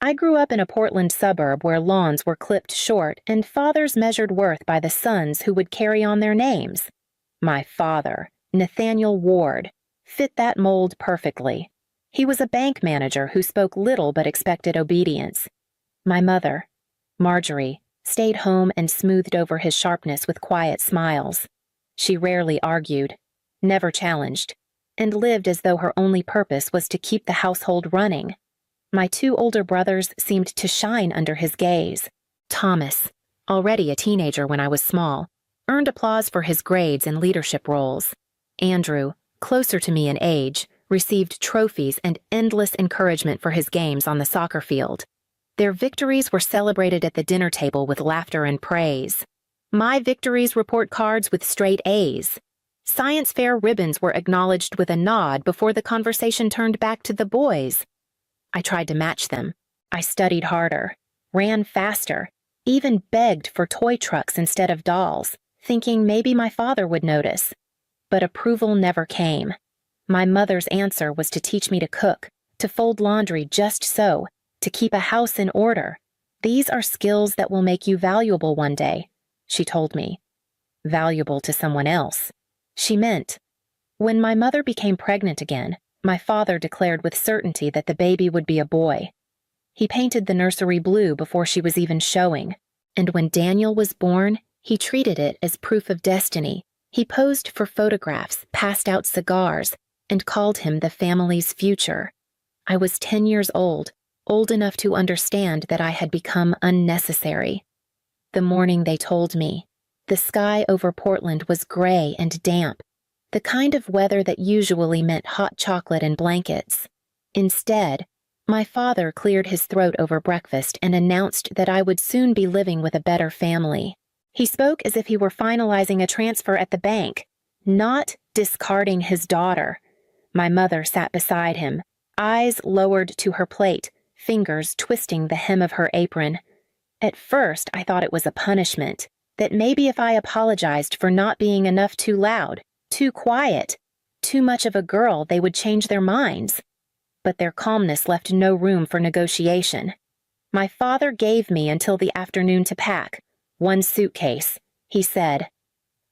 I grew up in a Portland suburb where lawns were clipped short and fathers measured worth by the sons who would carry on their names. My father, Nathaniel Ward, fit that mold perfectly. He was a bank manager who spoke little but expected obedience. My mother, Marjorie, stayed home and smoothed over his sharpness with quiet smiles. She rarely argued, never challenged, and lived as though her only purpose was to keep the household running. My two older brothers seemed to shine under his gaze. Thomas, already a teenager when I was small, earned applause for his grades and leadership roles. Andrew, closer to me in age, received trophies and endless encouragement for his games on the soccer field. Their victories were celebrated at the dinner table with laughter and praise. My victories report cards with straight A's. Science fair ribbons were acknowledged with a nod before the conversation turned back to the boys. I tried to match them. I studied harder, ran faster, even begged for toy trucks instead of dolls, thinking maybe my father would notice. But approval never came. My mother's answer was to teach me to cook, to fold laundry just so, to keep a house in order. These are skills that will make you valuable one day, she told me. Valuable to someone else. She meant. When my mother became pregnant again, my father declared with certainty that the baby would be a boy. He painted the nursery blue before she was even showing, and when Daniel was born, he treated it as proof of destiny. He posed for photographs, passed out cigars, and called him the family's future. I was 10 years old enough to understand that I had become unnecessary. The morning they told me, the sky over Portland was gray and damp, the kind of weather that usually meant hot chocolate and blankets. Instead, my father cleared his throat over breakfast and announced that I would soon be living with a better family. He spoke as if he were finalizing a transfer at the bank, not discarding his daughter. My mother sat beside him, eyes lowered to her plate, fingers twisting the hem of her apron. At first, I thought it was a punishment, that maybe if I apologized for not being enough too loud, too quiet, too much of a girl, they would change their minds. But their calmness left no room for negotiation. My father gave me until the afternoon to pack. 1 suitcase, he said.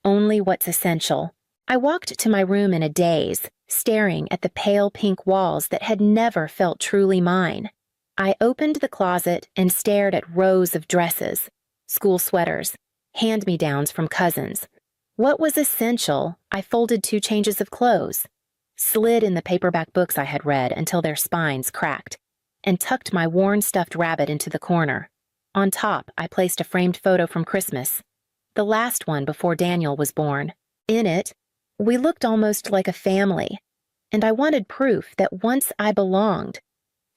Only what's essential. I walked to my room in a daze, staring at the pale pink walls that had never felt truly mine. I opened the closet and stared at rows of dresses, school sweaters, hand-me-downs from cousins. What was essential, I folded 2 changes of clothes, slid in the paperback books I had read until their spines cracked, and tucked my worn stuffed rabbit into the corner. On top, I placed a framed photo from Christmas, the last one before Daniel was born. In it, we looked almost like a family, and I wanted proof that once I belonged.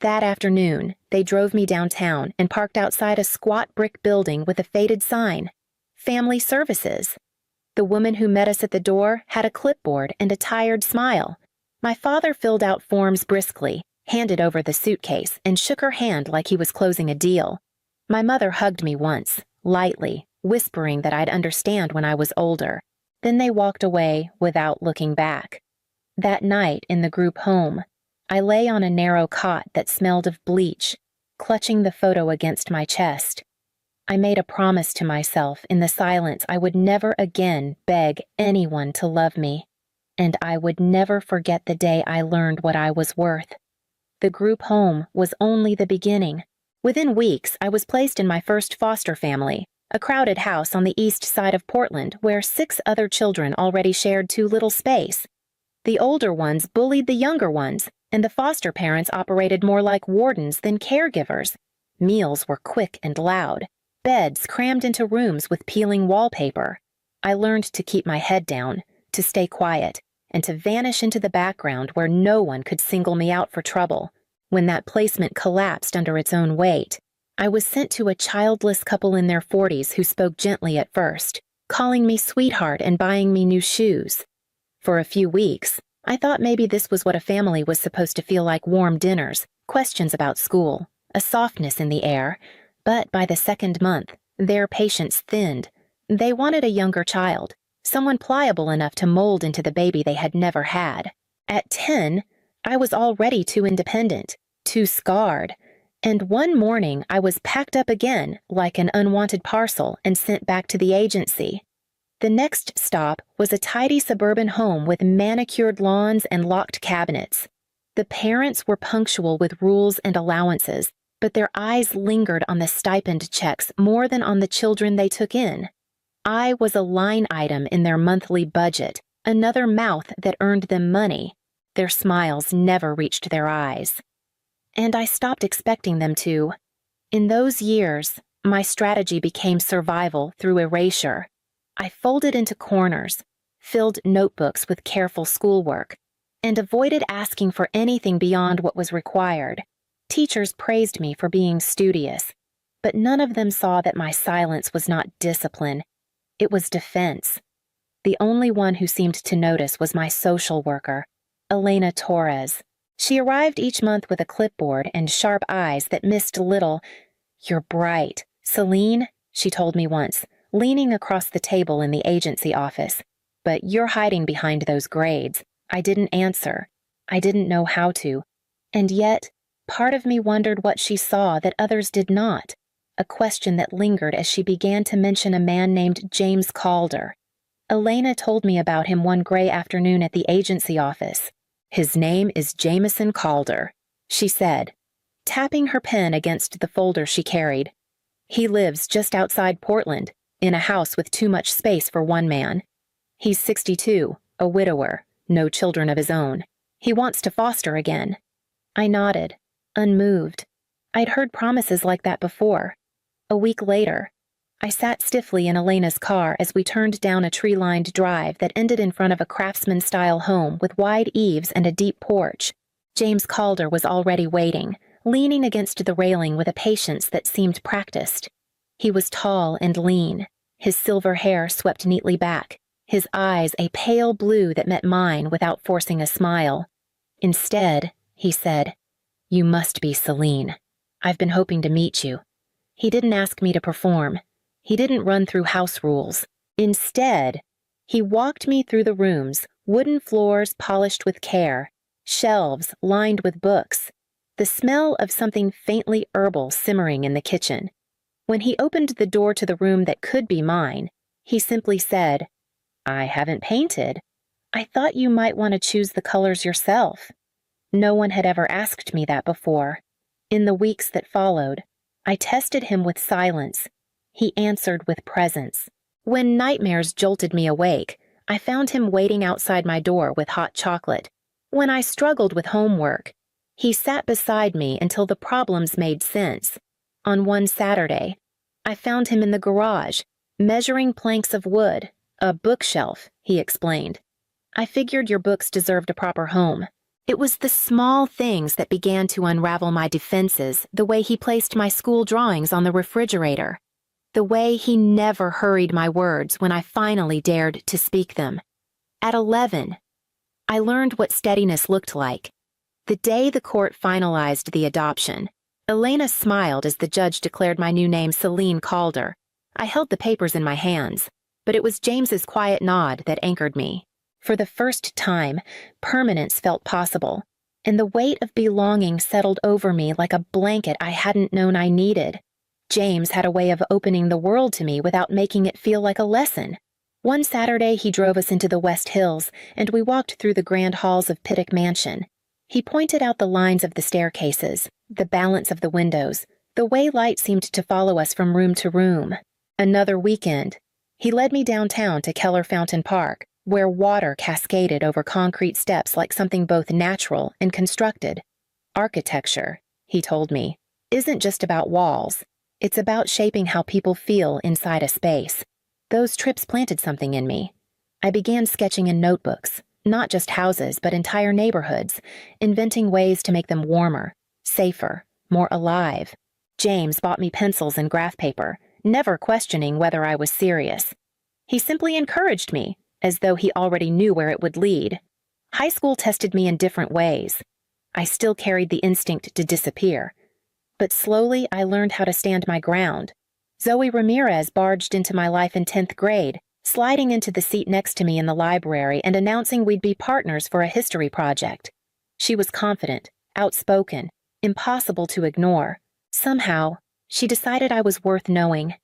That afternoon, they drove me downtown and parked outside a squat brick building with a faded sign, Family Services. The woman who met us at the door had a clipboard and a tired smile. My father filled out forms briskly, handed over the suitcase, and shook her hand like he was closing a deal. My mother hugged me once, lightly, whispering that I'd understand when I was older. Then they walked away without looking back. That night in the group home, I lay on a narrow cot that smelled of bleach, clutching the photo against my chest. I made a promise to myself in the silence I would never again beg anyone to love me, and I would never forget the day I learned what I was worth. The group home was only the beginning. Within weeks, I was placed in my first foster family, a crowded house on the east side of Portland where 6 other children already shared too little space. The older ones bullied the younger ones, and the foster parents operated more like wardens than caregivers. Meals were quick and loud. Beds crammed into rooms with peeling wallpaper. I learned to keep my head down, to stay quiet, and to vanish into the background where no one could single me out for trouble. When that placement collapsed under its own weight, I was sent to a childless couple in their 40s who spoke gently at first, calling me sweetheart and buying me new shoes. For a few weeks, I thought maybe this was what a family was supposed to feel like: warm dinners, questions about school, a softness in the air. But by the 2nd month, their patience thinned. They wanted a younger child, someone pliable enough to mold into the baby they had never had. At 10, I was already too independent, too scarred, And one morning I was packed up again like an unwanted parcel and sent back to the agency. The next stop was a tidy suburban home with manicured lawns and locked cabinets. The parents were punctual with rules and allowances, but their eyes lingered on the stipend checks more than on the children they took in. I was a line item in their monthly budget, another mouth that earned them money. Their smiles never reached their eyes. And I stopped expecting them to. In those years, my strategy became survival through erasure. I folded into corners, filled notebooks with careful schoolwork, and avoided asking for anything beyond what was required. Teachers praised me for being studious, but none of them saw that my silence was not discipline. It was defense. The only one who seemed to notice was my social worker, Elena Torres. She arrived each month with a clipboard and sharp eyes that missed little. "You're bright, Celine," she told me once, leaning across the table in the agency office. "But you're hiding behind those grades." I didn't answer. I didn't know how to. And yet, part of me wondered what she saw that others did not, a question that lingered as she began to mention a man named James Calder. Elena told me about him one gray afternoon at the agency office. "His name is Jameson Calder," she said, tapping her pen against the folder she carried. "He lives just outside Portland, in a house with too much space for one man. He's 62, a widower, no children of his own. He wants to foster again." I nodded, unmoved. I'd heard promises like that before. A week later, I sat stiffly in Elena's car as we turned down a tree-lined drive that ended in front of a craftsman-style home with wide eaves and a deep porch. James Calder was already waiting, leaning against the railing with a patience that seemed practiced. He was tall and lean, his silver hair swept neatly back, his eyes a pale blue that met mine without forcing a smile. "Instead," he said, "you must be Celine. I've been hoping to meet you." He didn't ask me to perform. He didn't run through house rules. Instead, he walked me through the rooms, wooden floors polished with care, shelves lined with books, the smell of something faintly herbal simmering in the kitchen. When he opened the door to the room that could be mine, he simply said, "I haven't painted. I thought you might want to choose the colors yourself." No one had ever asked me that before. In the weeks that followed, I tested him with silence. He answered with presence. When nightmares jolted me awake, I found him waiting outside my door with hot chocolate. When I struggled with homework, he sat beside me until the problems made sense. On one Saturday, I found him in the garage, measuring planks of wood. "A bookshelf," he explained. "I figured your books deserved a proper home." It was the small things that began to unravel my defenses, the way he placed my school drawings on the refrigerator, the way he never hurried my words when I finally dared to speak them. At 11, I learned what steadiness looked like. The day the court finalized the adoption, Elena smiled as the judge declared my new name Celine Calder. I held the papers in my hands, but it was James's quiet nod that anchored me. For the first time, permanence felt possible, and the weight of belonging settled over me like a blanket I hadn't known I needed. James had a way of opening the world to me without making it feel like a lesson. One Saturday, he drove us into the West Hills, and we walked through the grand halls of Pittock Mansion. He pointed out the lines of the staircases, the balance of the windows, the way light seemed to follow us from room to room. Another weekend, he led me downtown to Keller Fountain Park, where water cascaded over concrete steps like something both natural and constructed. Architecture, he told me, isn't just about walls. It's about shaping how people feel inside a space. Those trips planted something in me. I began sketching in notebooks, not just houses, but entire neighborhoods, inventing ways to make them warmer, safer, more alive. James bought me pencils and graph paper, never questioning whether I was serious. He simply encouraged me, as though he already knew where it would lead. High school tested me in different ways. I still carried the instinct to disappear. But slowly I learned how to stand my ground. Zoe Ramirez barged into my life in 10th grade, sliding into the seat next to me in the library and announcing we'd be partners for a history project. She was confident, outspoken, impossible to ignore. Somehow, she decided I was worth knowing,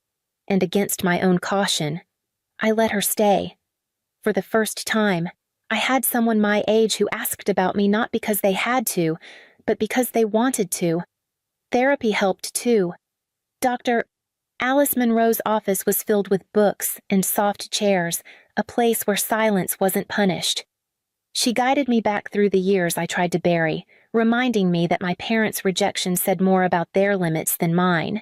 and against my own caution, I let her stay. For the first time, I had someone my age who asked about me not because they had to, but because they wanted to. Therapy helped too. Dr. Alice Monroe's office was filled with books and soft chairs, a place where silence wasn't punished. She guided me back through the years I tried to bury, reminding me that my parents' rejection said more about their limits than mine.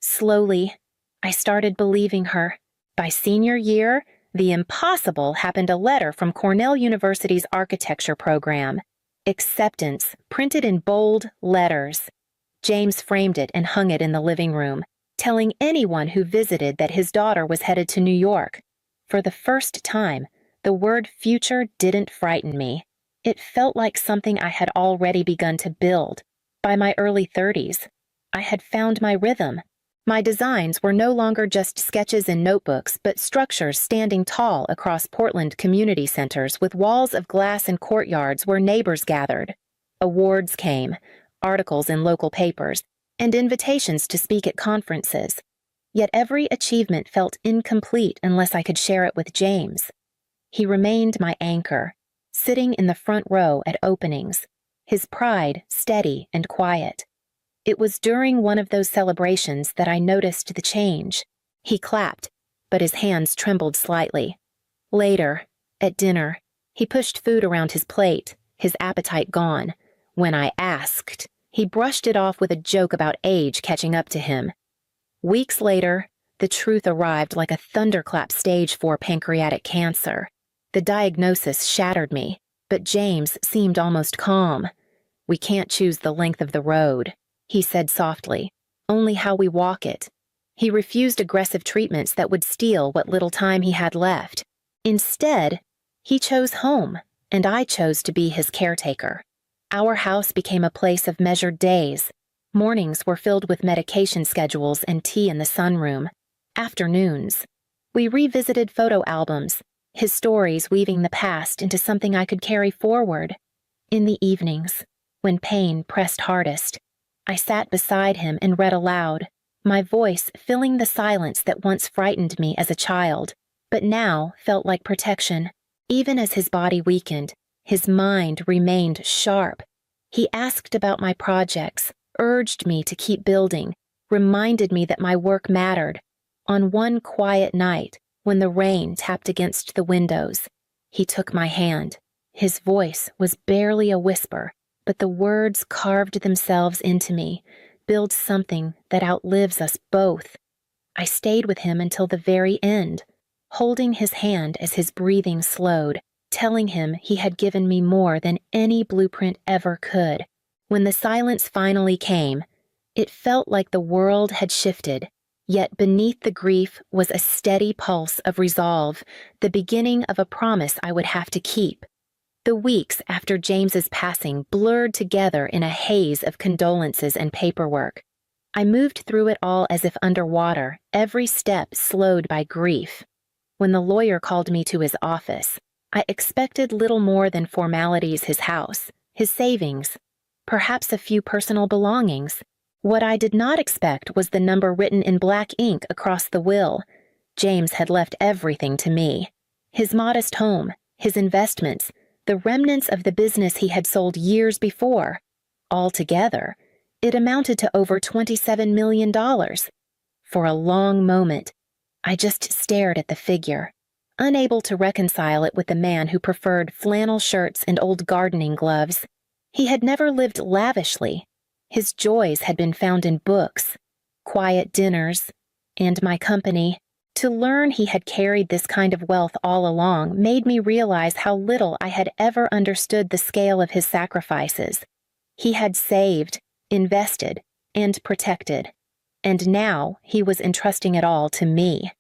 Slowly, I started believing her. By senior year, the impossible happened: a letter from Cornell University's architecture program. Acceptance, printed in bold letters. James framed it and hung it in the living room, telling anyone who visited that his daughter was headed to New York. For the first time, the word future didn't frighten me. It felt like something I had already begun to build. By my early 30s, I had found my rhythm. My designs were no longer just sketches in notebooks, but structures standing tall across Portland community centers with walls of glass and courtyards where neighbors gathered. Awards came, articles in local papers, and invitations to speak at conferences. Yet every achievement felt incomplete unless I could share it with James. He remained my anchor, sitting in the front row at openings, his pride steady and quiet. It was during one of those celebrations that I noticed the change. He clapped, but his hands trembled slightly. Later, at dinner, he pushed food around his plate, his appetite gone. When I asked, he brushed it off with a joke about age catching up to him. Weeks later, the truth arrived like a thunderclap: stage 4 pancreatic cancer. The diagnosis shattered me, but James seemed almost calm. "We can't choose the length of the road," he said softly, "only how we walk it." He refused aggressive treatments that would steal what little time he had left. Instead, he chose home, and I chose to be his caretaker. Our house became a place of measured days. Mornings were filled with medication schedules and tea in the sunroom. Afternoons, we revisited photo albums, his stories weaving the past into something I could carry forward. In the evenings, when pain pressed hardest, I sat beside him and read aloud, my voice filling the silence that once frightened me as a child, but now felt like protection. Even as his body weakened, his mind remained sharp. He asked about my projects, urged me to keep building, reminded me that my work mattered. On one quiet night, when the rain tapped against the windows, he took my hand. His voice was barely a whisper, but the words carved themselves into me, "Build something that outlives us both." I stayed with him until the very end, holding his hand as his breathing slowed, telling him he had given me more than any blueprint ever could. When the silence finally came, it felt like the world had shifted, yet beneath the grief was a steady pulse of resolve, the beginning of a promise I would have to keep. The weeks after James's passing blurred together in a haze of condolences and paperwork. I moved through it all as if underwater, every step slowed by grief. When the lawyer called me to his office, I expected little more than formalities: his house, his savings, perhaps a few personal belongings. What I did not expect was the number written in black ink across the will. James had left everything to me. His modest home, his investments, the remnants of the business he had sold years before. Altogether, it amounted to over $27 million. For a long moment, I just stared at the figure, unable to reconcile it with the man who preferred flannel shirts and old gardening gloves. He had never lived lavishly. His joys had been found in books, quiet dinners, and my company. To learn he had carried this kind of wealth all along made me realize how little I had ever understood the scale of his sacrifices. He had saved, invested, and protected, and now he was entrusting it all to me.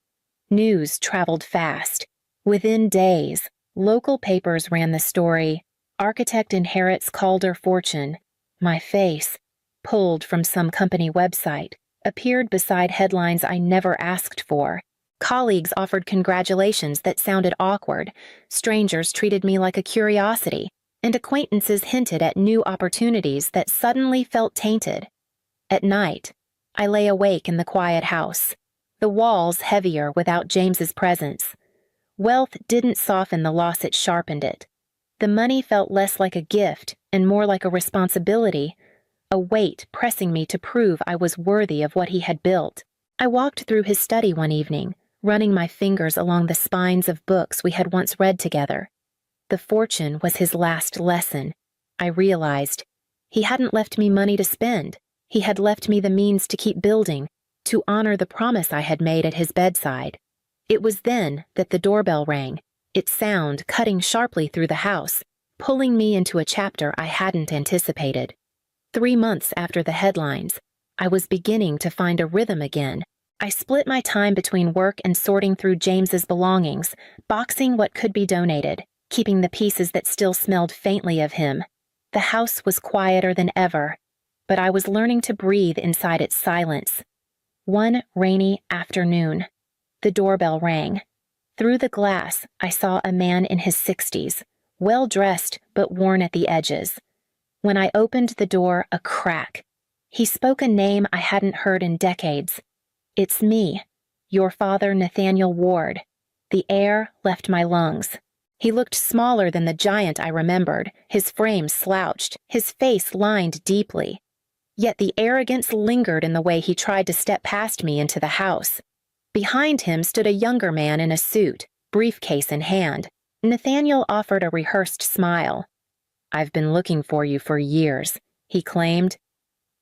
News traveled fast. Within days, local papers ran the story, "Architect inherits Calder fortune." My face, pulled from some company website, appeared beside headlines I never asked for. Colleagues offered congratulations that sounded awkward, strangers treated me like a curiosity, and acquaintances hinted at new opportunities that suddenly felt tainted. At night, I lay awake in the quiet house, the walls heavier without James's presence. Wealth didn't soften the loss, it sharpened it. The money felt less like a gift and more like a responsibility, a weight pressing me to prove I was worthy of what he had built. I walked through his study one evening, running my fingers along the spines of books we had once read together. The fortune was his last lesson, I realized. He hadn't left me money to spend. He had left me the means to keep building, to honor the promise I had made at his bedside. It was then that the doorbell rang, its sound cutting sharply through the house, pulling me into a chapter I hadn't anticipated. 3 months after the headlines, I was beginning to find a rhythm again. I split my time between work and sorting through James's belongings, boxing what could be donated, keeping the pieces that still smelled faintly of him. The house was quieter than ever, but I was learning to breathe inside its silence. One rainy afternoon, the doorbell rang. Through the glass, I saw a man in his 60s, well-dressed but worn at the edges. When I opened the door, a crack. He spoke a name I hadn't heard in decades. "It's me, your father, Nathaniel Ward." The air left my lungs. He looked smaller than the giant I remembered, his frame slouched, his face lined deeply. Yet the arrogance lingered in the way he tried to step past me into the house. Behind him stood a younger man in a suit, briefcase in hand. Nathaniel offered a rehearsed smile. "I've been looking for you for years," he claimed.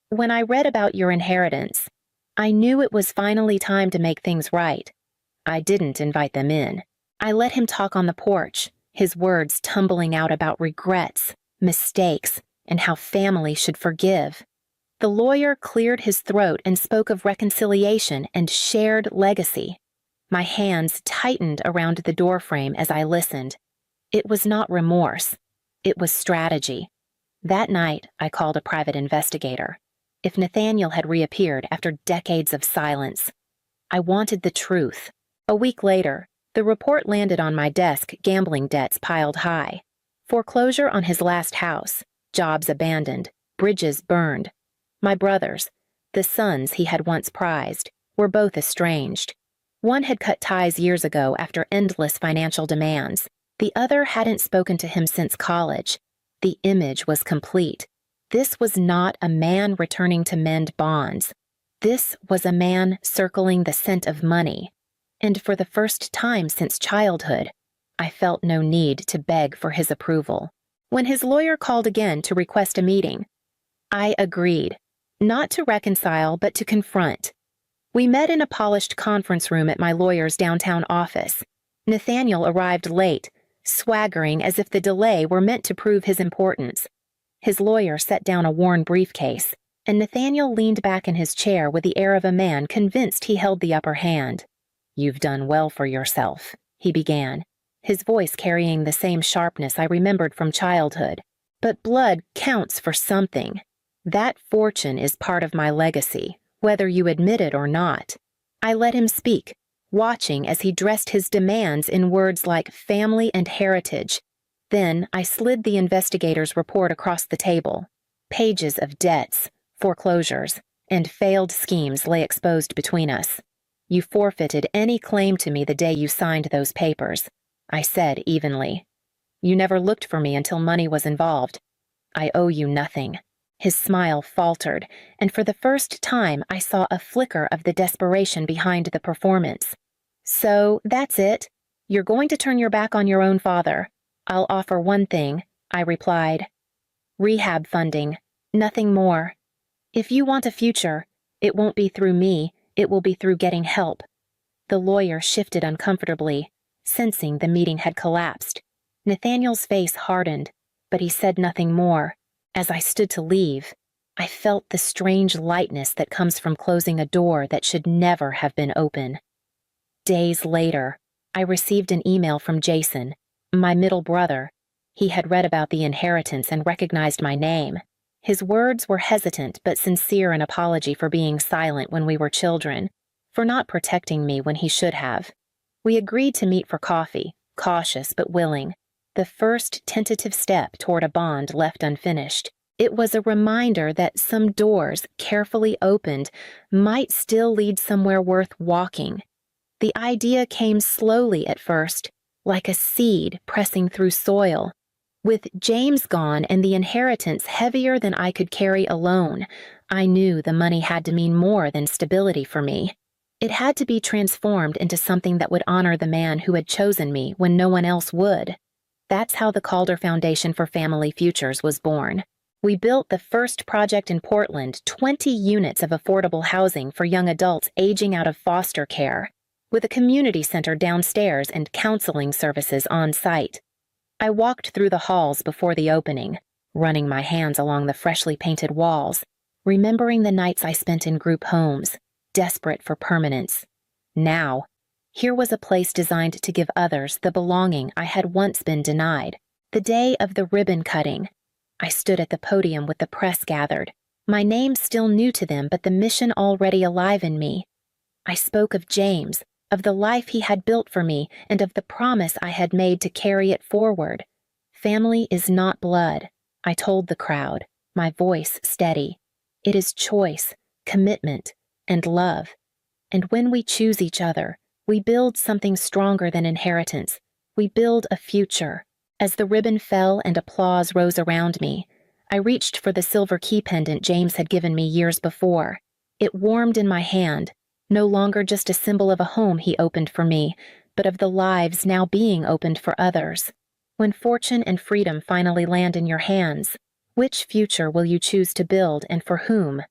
"When I read about your inheritance, I knew it was finally time to make things right. I didn't invite them in. I let him talk on the porch, his words tumbling out about regrets, mistakes, and how family should forgive. The lawyer cleared his throat and spoke of reconciliation and shared legacy. My hands tightened around the doorframe as I listened. It was not remorse. It was strategy. That night, I called a private investigator. If Nathaniel had reappeared after decades of silence, I wanted the truth. A week later, the report landed on my desk, gambling debts piled high. Foreclosure on his last house, jobs abandoned, bridges burned. My brothers, the sons he had once prized, were both estranged. One had cut ties years ago after endless financial demands. The other hadn't spoken to him since college. The image was complete. This was not a man returning to mend bonds. This was a man circling the scent of money. And for the first time since childhood, I felt no need to beg for his approval. When his lawyer called again to request a meeting, I agreed, not to reconcile but to confront. We met in a polished conference room at my lawyer's downtown office. Nathaniel arrived late, swaggering as if the delay were meant to prove his importance. His lawyer set down a worn briefcase, and Nathaniel leaned back in his chair with the air of a man convinced he held the upper hand. "You've done well for yourself," he began, his voice carrying the same sharpness I remembered from childhood. "But blood counts for something. That fortune is part of my legacy, whether you admit it or not." I let him speak, watching as he dressed his demands in words like family and heritage. Then I slid the investigator's report across the table. Pages of debts, foreclosures, and failed schemes lay exposed between us. "You forfeited any claim to me the day you signed those papers," I said evenly. "You never looked for me until money was involved. I owe you nothing." His smile faltered, and for the first time I saw a flicker of the desperation behind the performance. "So, that's it? You're going to turn your back on your own father. I'll offer one thing," I replied. "Rehab funding, nothing more. If you want a future, it won't be through me, it will be through getting help." The lawyer shifted uncomfortably, sensing the meeting had collapsed. Nathaniel's face hardened, but he said nothing more. As I stood to leave, I felt the strange lightness that comes from closing a door that should never have been open. Days later, I received an email from Jason, my middle brother. He had read about the inheritance and recognized my name. His words were hesitant but sincere, an apology for being silent when we were children, for not protecting me when he should have. We agreed to meet for coffee, cautious but willing, the first tentative step toward a bond left unfinished. It was a reminder that some doors, carefully opened, might still lead somewhere worth walking. The idea came slowly at first, like a seed pressing through soil. With James gone and the inheritance heavier than I could carry alone, I knew the money had to mean more than stability for me. It had to be transformed into something that would honor the man who had chosen me when no one else would. That's how the Calder Foundation for Family Futures was born. We built the first project in Portland, 20 units of affordable housing for young adults aging out of foster care, with a community center downstairs and counseling services on site. I walked through the halls before the opening, running my hands along the freshly painted walls, remembering the nights I spent in group homes, desperate for permanence. Now, here was a place designed to give others the belonging I had once been denied. The day of the ribbon cutting, I stood at the podium with the press gathered, my name still new to them but the mission already alive in me. I spoke of James, of the life he had built for me, and of the promise I had made to carry it forward. Family is not blood, I told the crowd, my voice steady. It is choice, commitment, and love. And when we choose each other, we build something stronger than inheritance. We build a future. As the ribbon fell and applause rose around me, I reached for the silver key pendant James had given me years before. It warmed in my hand, no longer just a symbol of a home he opened for me, but of the lives now being opened for others. When fortune and freedom finally land in your hands, which future will you choose to build and for whom?